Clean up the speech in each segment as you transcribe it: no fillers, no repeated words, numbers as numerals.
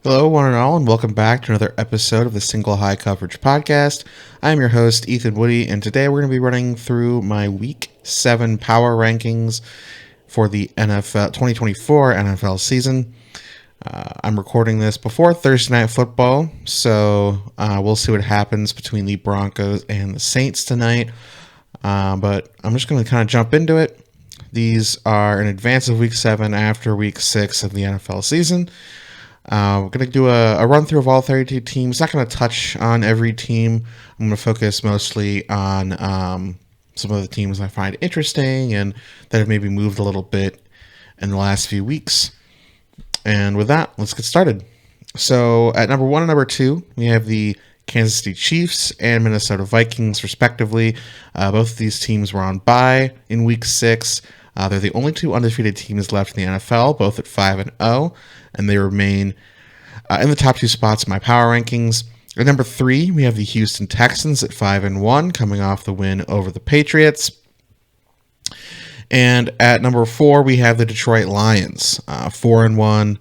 Hello, one and all, and welcome back to another episode of the Single High Coverage Podcast. I'm your host, Ethan Woodie, and today we're going to be running through my Week 7 power rankings for the 2024 NFL season. I'm recording this before Thursday Night Football, so we'll see what happens between the Broncos and the Saints tonight. But I'm just going to kind of jump into it. These are in advance of Week 7 after Week 6 of the NFL season. We're going to do a run through of all 32 teams. Not going to touch on every team. I'm going to focus mostly on some of the teams I find interesting and that have maybe moved a little bit in the last few weeks. And with that, let's get started. So at number 1 and number 2, we have the Kansas City Chiefs and Minnesota Vikings, respectively. Both of these teams were on bye in Week 6. They're the only two undefeated teams left in the NFL, both at 5-0, and they remain in the top two spots in my power rankings. At number 3, we have the Houston Texans at 5-1, coming off the win over the Patriots. And at number 4, we have the Detroit Lions, 4-1.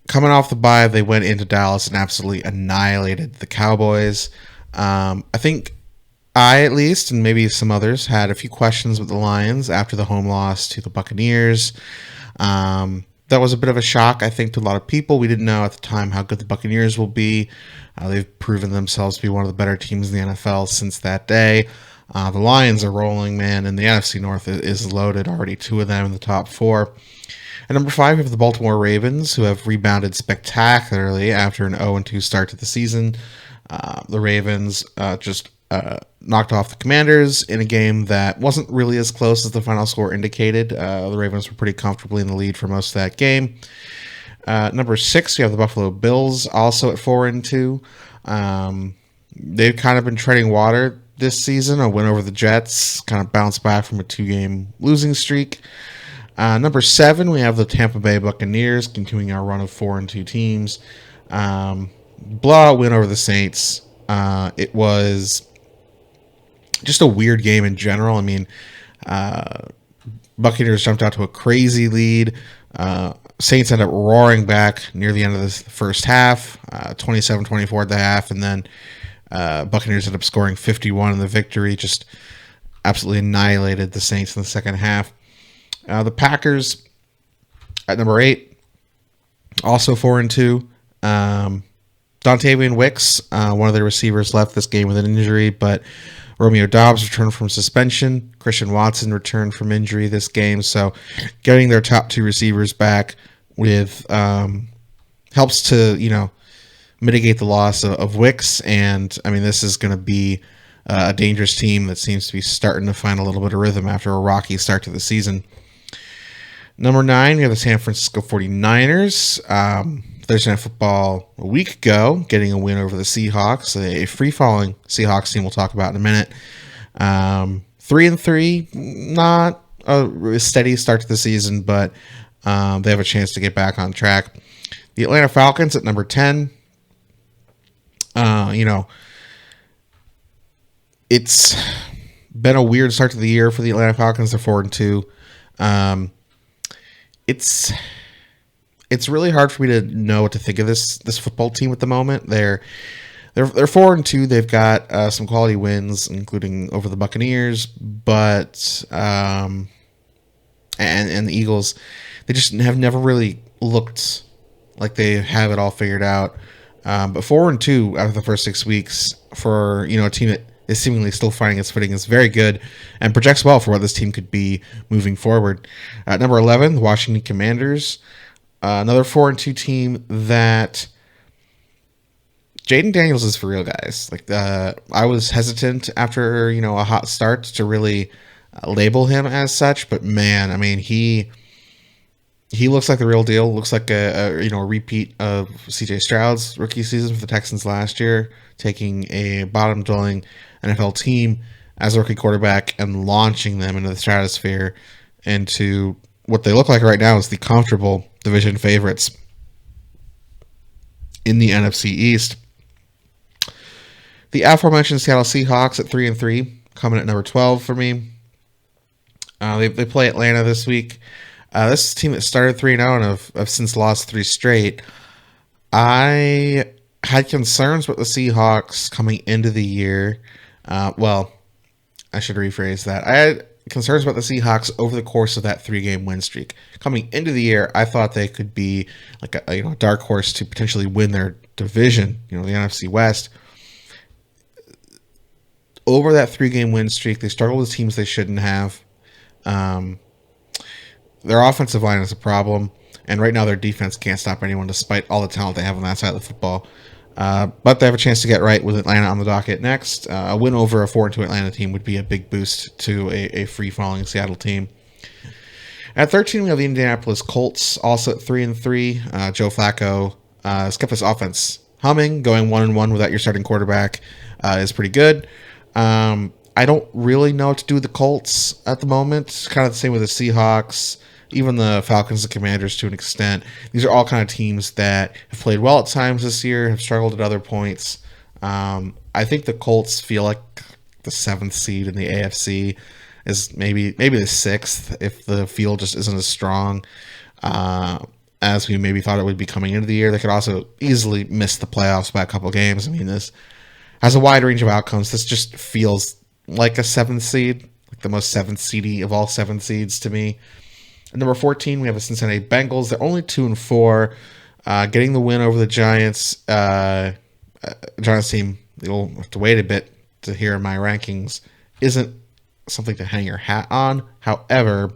Coming off the bye, they went into Dallas and absolutely annihilated the Cowboys. I think I, at least, and maybe some others, had a few questions with the Lions after the home loss to the Buccaneers. That was a bit of a shock, I think, to a lot of people. We didn't know at the time how good the Buccaneers will be. They've proven themselves to be one of the better teams in the NFL since that day. The Lions are rolling, man, and the NFC North is loaded. Already 2 of them in the top 4. At number 5, we have the Baltimore Ravens, who have rebounded spectacularly after an 0-2 start to the season. The Ravens just knocked off the Commanders in a game that wasn't really as close as the final score indicated. The Ravens were pretty comfortably in the lead for most of that game. Number 6, we have the Buffalo Bills, also at 4-2. They've kind of been treading water this season. A win over the Jets, kind of bounced back from a 2-game losing streak. Number 7, we have the Tampa Bay Buccaneers, continuing our run of 4-2 teams. Blowout win over the Saints. It was just a weird game in general. I mean, Buccaneers jumped out to a crazy lead. Saints ended up roaring back near the end of the first half, 27-24 at the half, and then Buccaneers ended up scoring 51 in the victory, just absolutely annihilated the Saints in the second half. The Packers at number 8, also 4-2. Dontavian Wicks, one of their receivers, left this game with an injury, but Romeo Doubs returned from suspension. Christian Watson returned from injury this game, so getting their top 2 receivers back with helps to mitigate the loss of Wicks. And I mean, this is going to be a dangerous team that seems to be starting to find a little bit of rhythm after a rocky start to the season. Number 9, we have the San Francisco 49ers. Thursday Night Football a week ago, getting a win over the Seahawks, a free-falling Seahawks team we'll talk about in a minute. 3-3, not a steady start to the season, but they have a chance to get back on track. The Atlanta Falcons at number 10. It's been a weird start to the year for the Atlanta Falcons. They're 4-2. It's really hard for me to know what to think of this football team at the moment. They're 4-2. They've got some quality wins, including over the Buccaneers, but and the Eagles. They just have never really looked like they have it all figured out. But 4-2 out of the first 6 weeks for a team that is seemingly still finding its footing is very good and projects well for what this team could be moving forward. At number 11, the Washington Commanders. Another 4-2 team that Jaden Daniels is for real, guys. I was hesitant after a hot start to really label him as such, but man, I mean he looks like the real deal. Looks like a repeat of C.J. Stroud's rookie season for the Texans last year, taking a bottom-dwelling NFL team as a rookie quarterback and launching them into the stratosphere into what they look like right now is the comfortable division favorites in the NFC East. The aforementioned Seattle Seahawks at 3-3, coming at number 12 for me. They play Atlanta this week. This is a team that started 3-0 and have since lost 3 straight. I had concerns with the Seahawks coming into the year. Well, I should rephrase that. I had concerns about the Seahawks over the course of that 3-game win streak. Coming into the year, I thought they could be like a dark horse to potentially win their division, the NFC West. Over that 3-game win streak, they struggled with teams they shouldn't have. Um, their offensive line is a problem, and right now their defense can't stop anyone despite all the talent they have on that side of the football. But they have a chance to get right with Atlanta on the docket next. A win over a 4-2 Atlanta team would be a big boost to a free-falling Seattle team. At 13, we have the Indianapolis Colts, also at 3-3. Joe Flacco has kept this offense humming. Going 1-1 without your starting quarterback is pretty good. I don't really know what to do with the Colts at the moment. Kind of the same with the Seahawks, even the Falcons and Commanders to an extent. These are all kind of teams that have played well at times this year, have struggled at other points. I think the Colts feel like the 7th seed in the AFC is maybe the 6th if the field just isn't as strong as we maybe thought it would be coming into the year. They could also easily miss the playoffs by a couple games. I mean, this has a wide range of outcomes. This just feels like a 7th seed, like the most 7th seedy of all 7 seeds to me. At number 14, we have the Cincinnati Bengals. They're only 2-4, getting the win over the Giants. Giants team, you'll have to wait a bit to hear my rankings, isn't something to hang your hat on. However,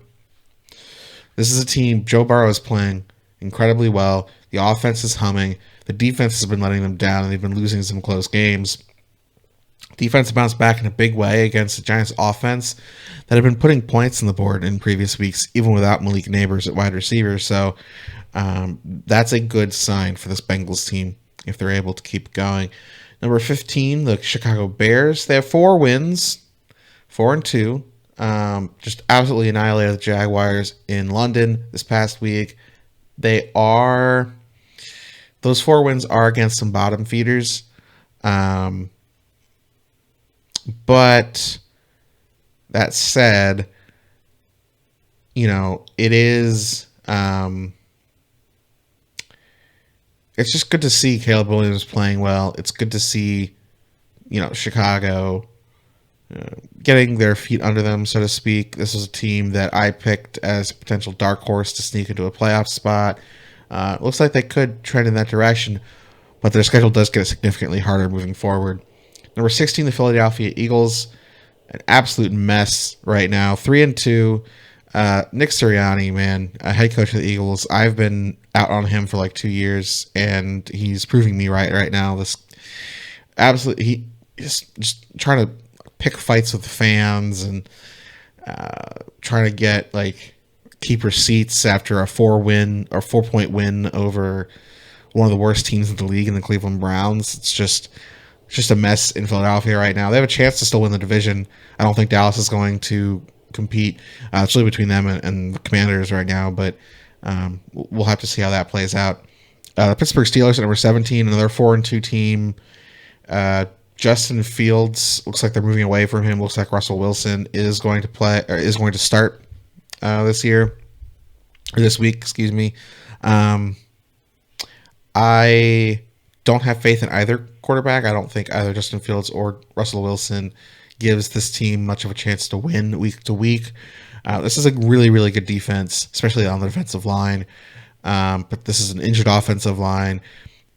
this is a team Joe Burrow is playing incredibly well. The offense is humming. The defense has been letting them down, and they've been losing some close games. Defense bounced back in a big way against the Giants offense that have been putting points on the board in previous weeks, even without Malik Neighbors at wide receiver. So that's a good sign for this Bengals team if they're able to keep going. Number 15, the Chicago Bears. They have 4 wins, 4-2. Just absolutely annihilated the Jaguars in London this past week. Those 4 wins are against some bottom feeders. But that said, it is it's just good to see Caleb Williams playing well. It's good to see, Chicago getting their feet under them, so to speak. This is a team that I picked as a potential dark horse to sneak into a playoff spot. Looks like they could trend in that direction, but their schedule does get significantly harder moving forward. Number 16, the Philadelphia Eagles, an absolute mess right now. 3-2. Nick Sirianni, man, head coach of the Eagles. I've been out on him for like 2 years, and he's proving me right now. He's just trying to pick fights with the fans and trying to get keep receipts after a 4-point win over one of the worst teams in the league in the Cleveland Browns. It's just a mess in Philadelphia right now. They have a chance to still win the division. I don't think Dallas is going to compete. It's really between them and the Commanders right now, but we'll have to see how that plays out. The Pittsburgh Steelers at number 17, another 4-2 team. Justin Fields looks like they're moving away from him. Looks like Russell Wilson is going to start this week. Excuse me. I don't have faith in either quarterback. I don't think either Justin Fields or Russell Wilson gives this team much of a chance to win week to week. This is a really, really good defense, especially on the defensive line. But this is an injured offensive line.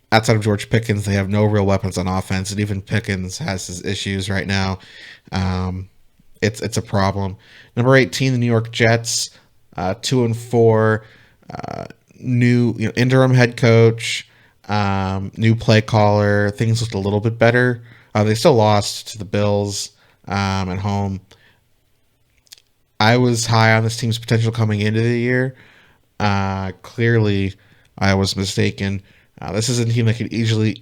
Outside of George Pickens, they have no real weapons on offense, and even Pickens has his issues right now. It's a problem. Number 18, the New York Jets, 2-4, new interim head coach, new play caller. Things looked a little bit better. They still lost to the Bills at home. I was high on this team's potential coming into the year. Clearly, I was mistaken. This is a team that could easily,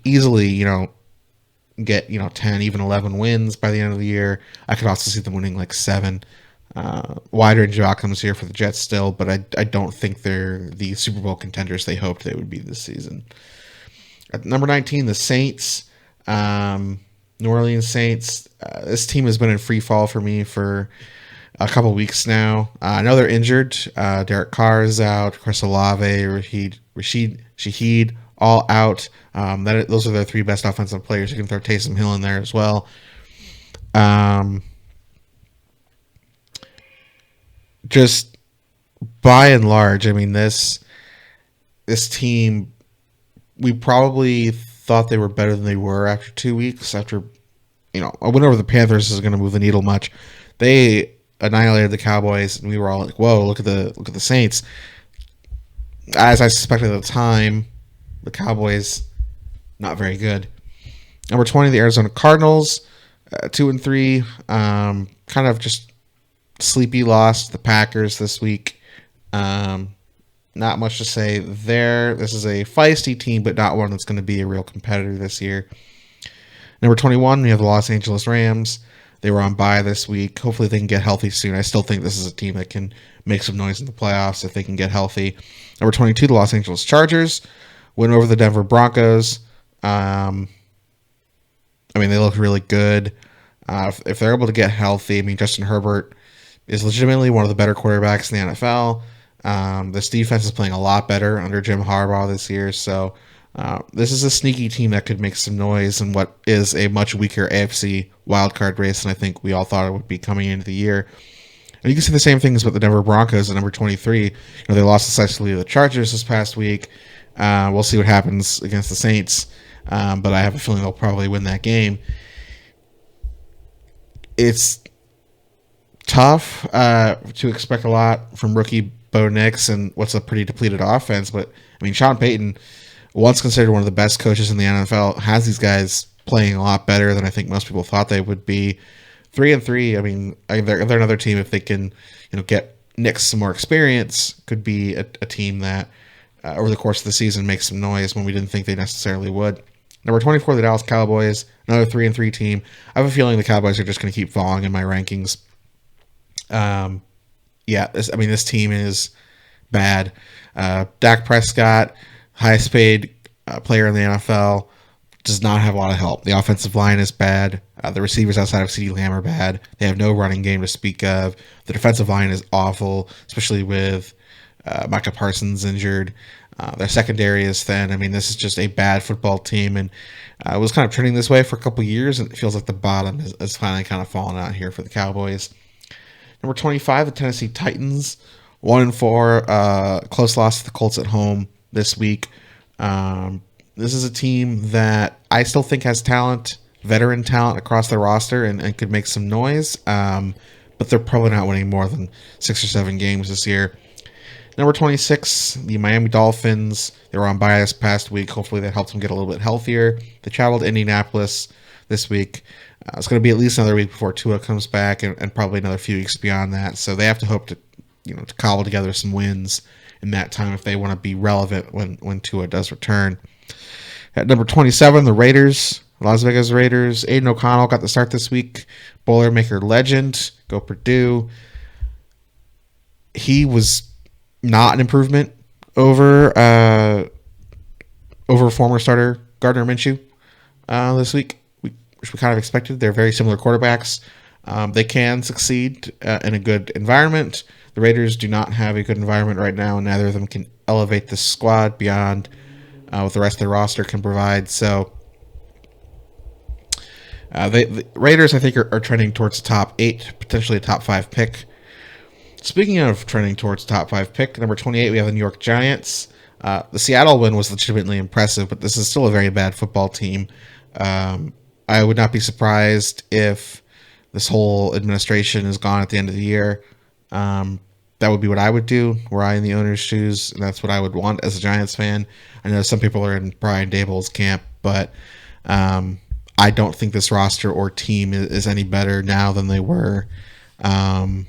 get 10, even 11 wins by the end of the year. I could also see them winning 7. Wide range of outcomes here for the Jets still, but I don't think they're the Super Bowl contenders they hoped they would be this season. At number 19, the Saints, New Orleans Saints. This team has been in free fall for me for a couple weeks now. I know they're injured. Derek Carr is out. Chris Olave, Shaheed all out. Those are their three best offensive players. You can throw Taysom Hill in there as well. Just by and large, I mean this team, we probably thought they were better than they were after 2 weeks. After a win over the Panthers is going to move the needle much. They annihilated the Cowboys, and we were all like, "Whoa, look at the Saints." As I suspected at the time, the Cowboys not very good. Number 20, the Arizona Cardinals, 2-3, kind of just sleepy loss to the Packers this week. Not much to say there. This is a feisty team, but not one that's going to be a real competitor this year. Number 21, we have the Los Angeles Rams. They were on bye this week. Hopefully they can get healthy soon. I still think this is a team that can make some noise in the playoffs if they can get healthy. Number 22, the Los Angeles Chargers. Win over the Denver Broncos. They look really good. If they're able to get healthy, Justin Herbert is legitimately one of the better quarterbacks in the NFL. This defense is playing a lot better under Jim Harbaugh this year. So this is a sneaky team that could make some noise in what is a much weaker AFC wildcard race than I think we all thought it would be coming into the year. And you can see the same things with the Denver Broncos at number 23. They lost decisively to the Chargers this past week. We'll see what happens against the Saints, but I have a feeling they'll probably win that game. It's tough to expect a lot from rookie Bo Nix and what's a pretty depleted offense, but Sean Payton, once considered one of the best coaches in the NFL, has these guys playing a lot better than I think most people thought they would be. 3-3. They're another team, if they can, get Nix some more experience, could be a team that over the course of the season makes some noise when we didn't think they necessarily would. Number 24, the Dallas Cowboys, another 3-3 team. I have a feeling the Cowboys are just going to keep falling in my rankings. This team is bad. Dak Prescott, highest paid player in the NFL, does not have a lot of help. The offensive line is bad. The receivers outside of CeeDee Lamb are bad. They have no running game to speak of. The defensive line is awful, especially with Micah Parsons injured. Their secondary is thin. This is just a bad football team, and it was kind of trending this way for a couple years, and it feels like the bottom is finally kind of falling out here for the Cowboys. Number 25, the Tennessee Titans, 1-4, close loss to the Colts at home this week. This is a team that I still think has talent, veteran talent across their roster, and could make some noise, but they're probably not winning more than 6 or 7 games this year. Number 26, the Miami Dolphins. They were on bye this past week. Hopefully that helps them get a little bit healthier. They traveled to Indianapolis this week. It's going to be at least another week before Tua comes back, and probably another few weeks beyond that. So they have to hope to cobble together some wins in that time if they want to be relevant when Tua does return. At number 27, the Raiders, Las Vegas Raiders. Aiden O'Connell got the start this week. Boilermaker legend. Go Purdue. He was not an improvement over former starter Gardner Minshew this week, which we kind of expected. They're very similar quarterbacks. They can succeed in a good environment. The Raiders do not have a good environment right now, and neither of them can elevate the squad beyond what the rest of their roster can provide. So the Raiders, I think, are trending towards the top 8, potentially a top 5 pick. Speaking of trending towards top 5 pick, number 28, we have the New York Giants. The Seattle win was legitimately impressive, but this is still a very bad football team. I would not be surprised if this whole administration is gone at the end of the year. That would be what I would do, were I in the owner's shoes, and that's what I would want as a Giants fan. I know some people are in Brian Daboll's camp, but I don't think this roster or team is any better now than they were 3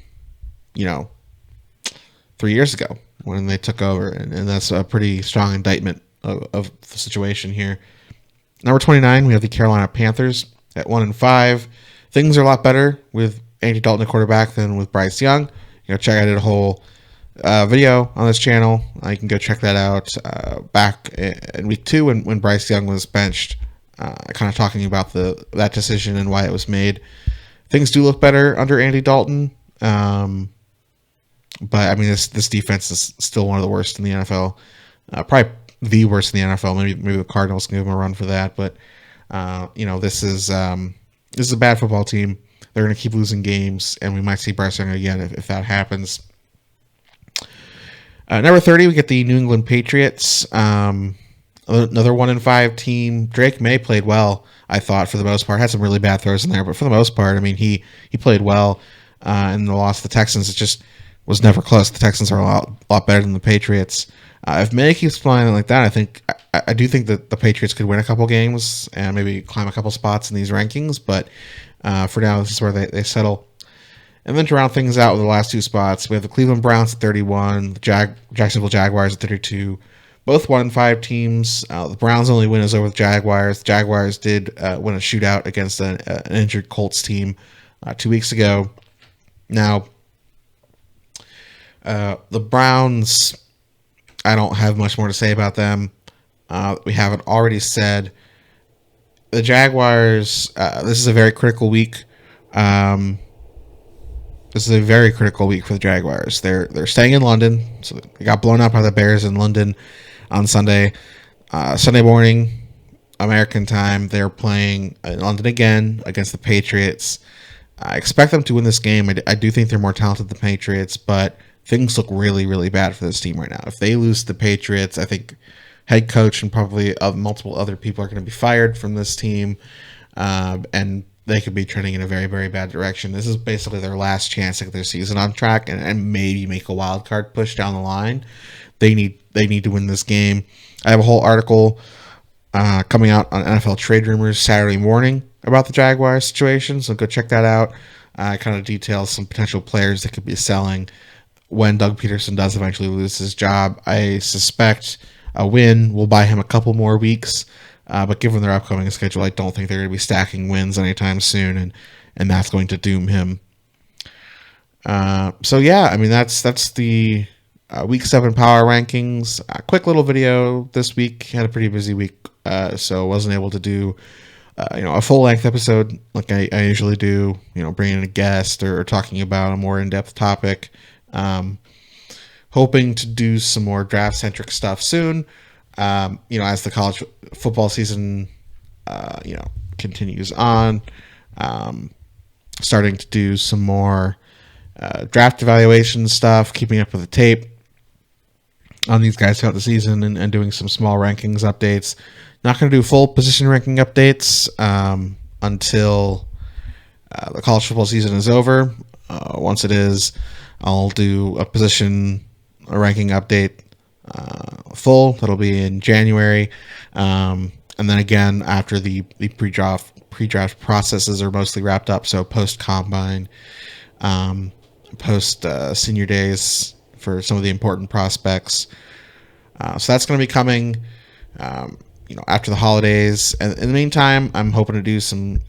years ago when they took over, and that's a pretty strong indictment of the situation here. Number 29, we have the Carolina Panthers at 1-5. Things are a lot better with Andy Dalton at quarterback than with Bryce Young. I did a whole video on this channel. You can go check that out back in week 2 when Bryce Young was benched, kind of talking about that decision and why it was made. Things do look better under Andy Dalton. But this defense is still one of the worst in the NFL. Probably the worst in the NFL. Maybe the Cardinals can give them a run for that, but this is a bad football team. They're going to keep losing games, and we might see Bryce Young again if that happens. Number 30, we get the New England Patriots. Another 1-5 team. Drake May played well, I thought, for the most part. Had some really bad throws in there, but for the most part, I mean, he played well. And the loss to the Texans, it just was never close. The Texans are a lot better than the Patriots. If May keeps playing like that, I do think that the Patriots could win a couple games and maybe climb a couple spots in these rankings. But for now, this is where they settle. And then to round things out with the last two spots, we have the Cleveland Browns at 31, the Jacksonville Jaguars at 32. Both 1-5 teams. The Browns' only win is over the Jaguars. The Jaguars did win a shootout against an injured Colts team 2 weeks ago. Now, the Browns, I don't have much more to say about them. We haven't already said. The Jaguars, this is a very critical week. This is a very critical week for the Jaguars. They're staying in London. So they got blown out by the Bears in London on Sunday. Sunday morning, American time, they're playing in London again against the Patriots. I expect them to win this game. I do think they're more talented than the Patriots, but things look really, really bad for this team right now. If they lose to the Patriots, I think head coach and probably multiple other people are going to be fired from this team, and they could be trending in a very, very bad direction. This is basically their last chance to get their season on track and maybe make a wild card push down the line. They need to win this game. I have a whole article coming out on NFL Trade Rumors Saturday morning about the Jaguars situation, so go check that out. Kind of details some potential players that could be selling when Doug Peterson does eventually lose his job. I suspect a win will buy him a couple more weeks, but given their upcoming schedule, I don't think they're going to be stacking wins anytime soon, and that's going to doom him. So yeah, I mean that's the Week 7 power rankings. A quick little video this week. Had a pretty busy week, so wasn't able to do a full-length episode like I usually do, bringing in a guest or talking about a more in-depth topic. Hoping to do some more draft-centric stuff soon, as the college football season, continues on. Starting to do some more draft evaluation stuff, keeping up with the tape on these guys throughout the season and doing some small rankings updates. Not going to do full position ranking updates until the college football season is over. Once it is, I'll do a ranking update full. That'll be in January. And then again, after the pre-draft processes are mostly wrapped up, so post-combine, post-senior days for some of the important prospects. So that's going to be coming after the holidays. And in the meantime, I'm hoping to do some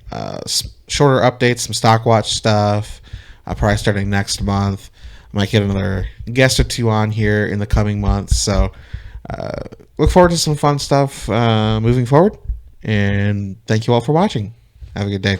shorter updates, some stock watch stuff, probably starting next month. I might get another guest or two on here in the coming months. So look forward to some fun stuff moving forward. And thank you all for watching. Have a good day.